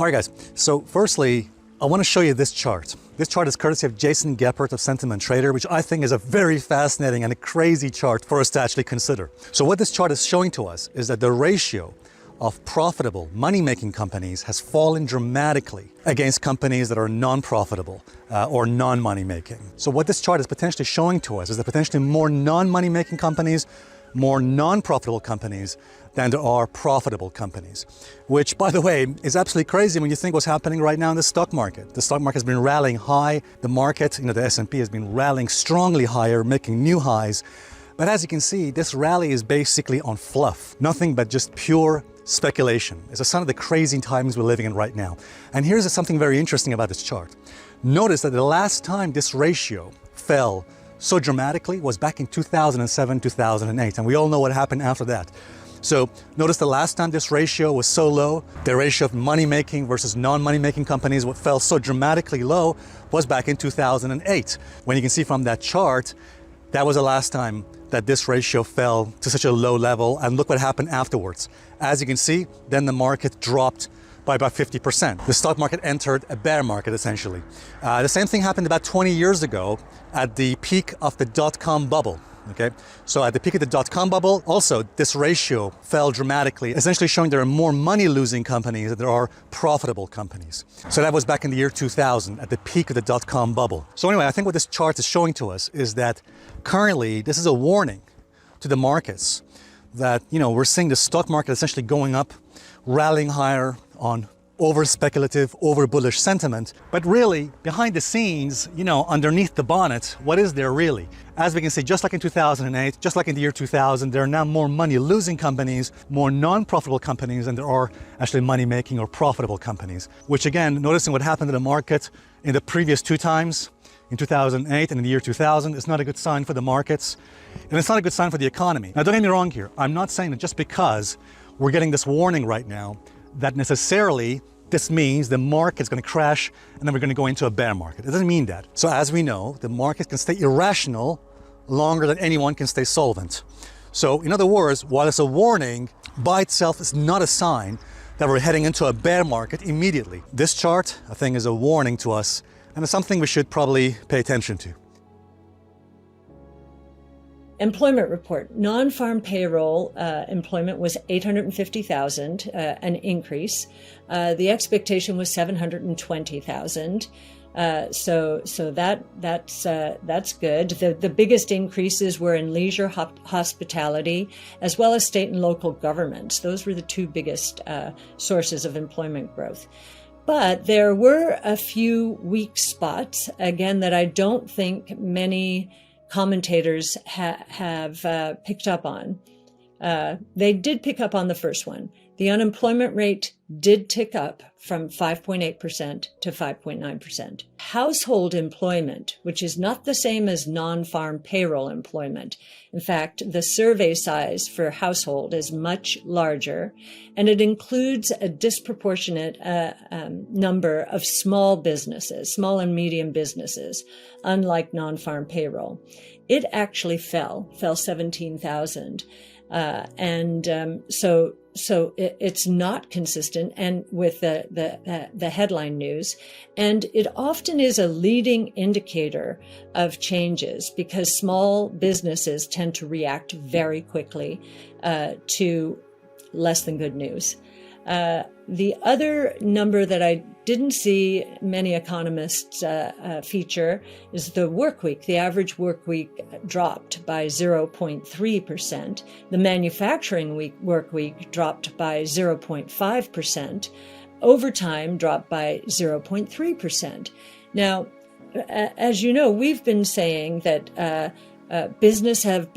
All right, guys. So firstly, I want to show you this chart. This chart is courtesy of Jason Geppert of Sentiment Trader, which I think is a very fascinating and a crazy chart for us to actually consider. So what this chart is showing to us is that the ratio of profitable money-making companies has fallen dramatically against companies that are non-profitable or non-money-making. So what this chart is potentially showing to us is that potentially more non-money-making companies, more non-profitable companies than there are profitable companies, which, by the way, is absolutely crazy when you think what's happening right now in the stock market. The stock market has been rallying high. The market, the S&P has been rallying strongly higher, making new highs. But as you can see, this rally is basically on fluff, nothing but just pure speculation. It's a sign of the crazy times we're living in right now. And here's something very interesting about this chart. Notice that the last time this ratio fell so dramatically was back in 2007, 2008, and we all know what happened after that. So notice the last time this ratio was so low, the ratio of money-making versus non-money-making companies, what fell so dramatically low was back in 2008. When you can see from that chart, that was the last time that this ratio fell to such a low level, and look what happened afterwards. As you can see, then the market dropped by about 50%. The stock market entered a bear market, essentially. The same thing happened about 20 years ago at the peak of the dot-com bubble. Okay, so at the peak of the dot-com bubble, also this ratio fell dramatically, essentially showing there are more money-losing companies than there are profitable companies. So that was back in the year 2000, at the peak of the dot-com bubble. So anyway, I think what this chart is showing to us is that currently this is a warning to the markets that, we're seeing the stock market essentially going up, rallying higher on over-speculative, over-bullish sentiment. But really, behind the scenes, underneath the bonnet, what is there really? As we can see, just like in 2008, just like in the year 2000, there are now more money-losing companies, more non-profitable companies than there are actually money-making or profitable companies. Which again, noticing what happened to the market in the previous two times, in 2008 and in the year 2000, is not a good sign for the markets, and it's not a good sign for the economy. Now, don't get me wrong here. I'm not saying that just because we're getting this warning right now, that necessarily this means the market's going to crash and then we're going to go into a bear market. It doesn't mean that. So as we know, the market can stay irrational longer than anyone can stay solvent. So in other words, while it's a warning, by itself is not a sign that we're heading into a bear market immediately. This chart, I think, is a warning to us, and it's something we should probably pay attention to. Employment report. Non-farm payroll employment was 850,000, an increase. The expectation was 720,000. So that's good. The biggest increases were in leisure, hospitality, as well as state and local governments. Those were the two biggest sources of employment growth. But there were a few weak spots, again, that I don't think many commentators have picked up on. They did pick up on the first one. The unemployment rate did tick up from 5.8% to 5.9%. Household employment, which is not the same as non-farm payroll employment. In fact, the survey size for household is much larger, and it includes a disproportionate number of small businesses, small and medium businesses, unlike non-farm payroll. It actually fell 17,000. So it's not consistent and with the headline news, and it often is a leading indicator of changes because small businesses tend to react very quickly to less than good news. The other number that I didn't see many economists feature is the work week. The average work week dropped by 0.3%. The manufacturing work week dropped by 0.5%. Overtime dropped by 0.3%. Now, as you know, we've been saying that businesses have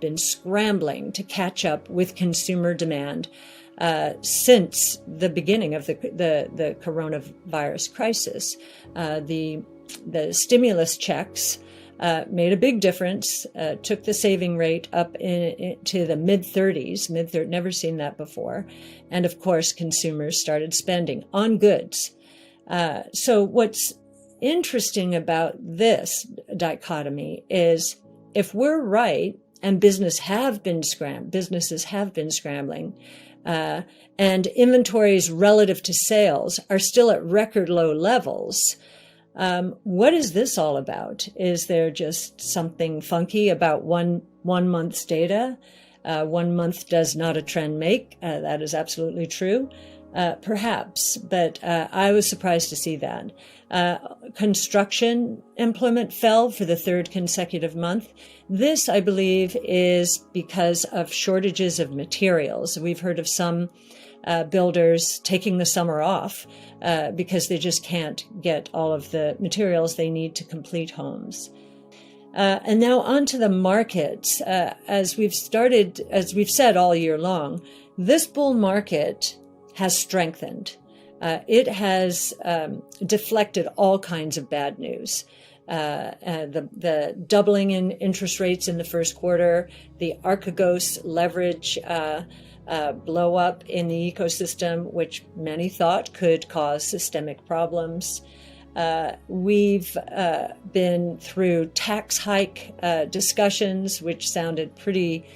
been scrambling to catch up with consumer demand since the beginning of the coronavirus crisis. The stimulus checks made a big difference, took the saving rate up to the mid-30s, never seen that before. And of course, consumers started spending on goods. So what's interesting about this dichotomy is if we're right and businesses have been scrambling, and inventories relative to sales are still at record low levels. What is this all about? Is there just something funky about one month's data? 1 month does not a trend make. That is absolutely true. Perhaps, but I was surprised to see that. Construction employment fell for the third consecutive month. This, I believe, is because of shortages of materials. We've heard of some builders taking the summer off because they just can't get all of the materials they need to complete homes. And now on to the markets. As we've said all year long, this bull market has strengthened. It has deflected all kinds of bad news. The doubling in interest rates in the first quarter, the Archegos leverage blow up in the ecosystem, which many thought could cause systemic problems. We've been through tax hike discussions, which sounded pretty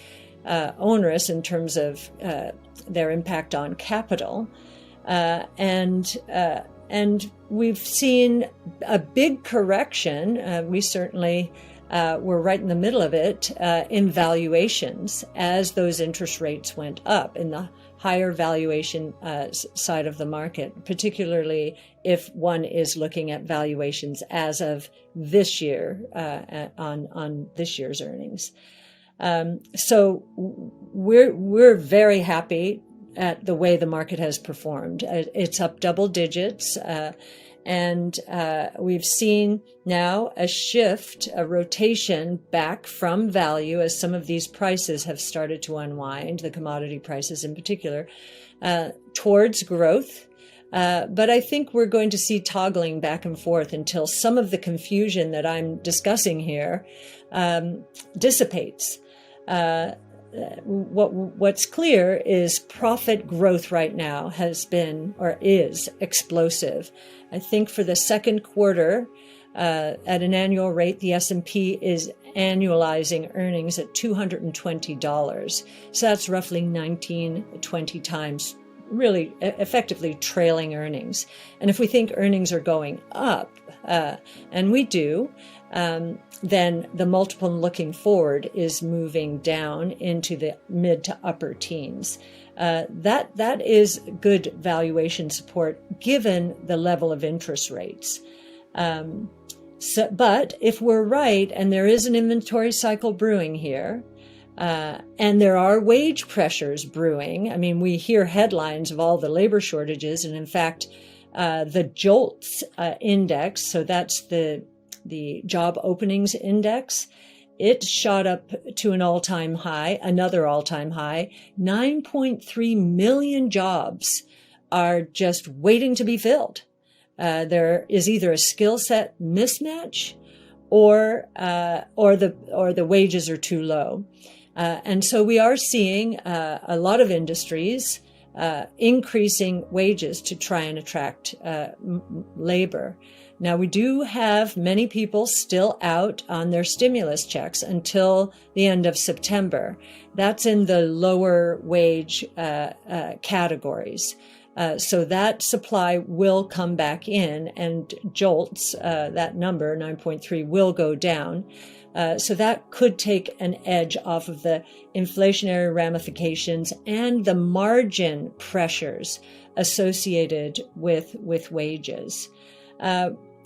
onerous in terms of their impact on capital. And we've seen a big correction. We certainly were right in the middle of it in valuations as those interest rates went up in the higher valuation side of the market, particularly if one is looking at valuations as of this year on this year's earnings. So we're very happy at the way the market has performed. It's up double digits, and we've seen now a shift, a rotation back from value as some of these prices have started to unwind, the commodity prices in particular, towards growth. But I think we're going to see toggling back and forth until some of the confusion that I'm discussing here dissipates. What's clear is profit growth right now has been or is explosive. I think for the second quarter, at an annual rate, the S&P is annualizing earnings at $220. So that's roughly 20 times, really effectively trailing earnings. And if we think earnings are going up, and we do, then the multiple looking forward is moving down into the mid to upper teens. That is good valuation support given the level of interest rates. But if we're right, and there is an inventory cycle brewing here, and there are wage pressures brewing. I mean, we hear headlines of all the labor shortages, and in fact, the JOLTS index, so that's the job openings index, it shot up to an all-time high, another all-time high. 9.3 million jobs are just waiting to be filled. There is either a skill set mismatch or the wages are too low. And so we are seeing a lot of industries increasing wages to try and attract labor. Now, we do have many people still out on their stimulus checks until the end of September. That's in the lower wage categories. So that supply will come back in, and JOLTS, that number, 9.3, will go down. So that could take an edge off of the inflationary ramifications and the margin pressures associated with wages.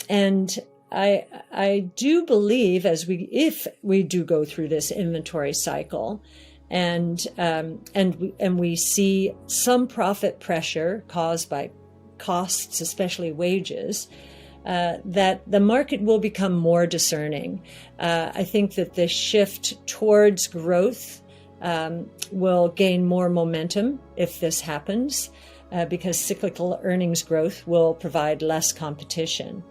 And I do believe if we do go through this inventory cycle, and we see some profit pressure caused by costs, especially wages, that the market will become more discerning. I think that the shift towards growth will gain more momentum if this happens, because cyclical earnings growth will provide less competition.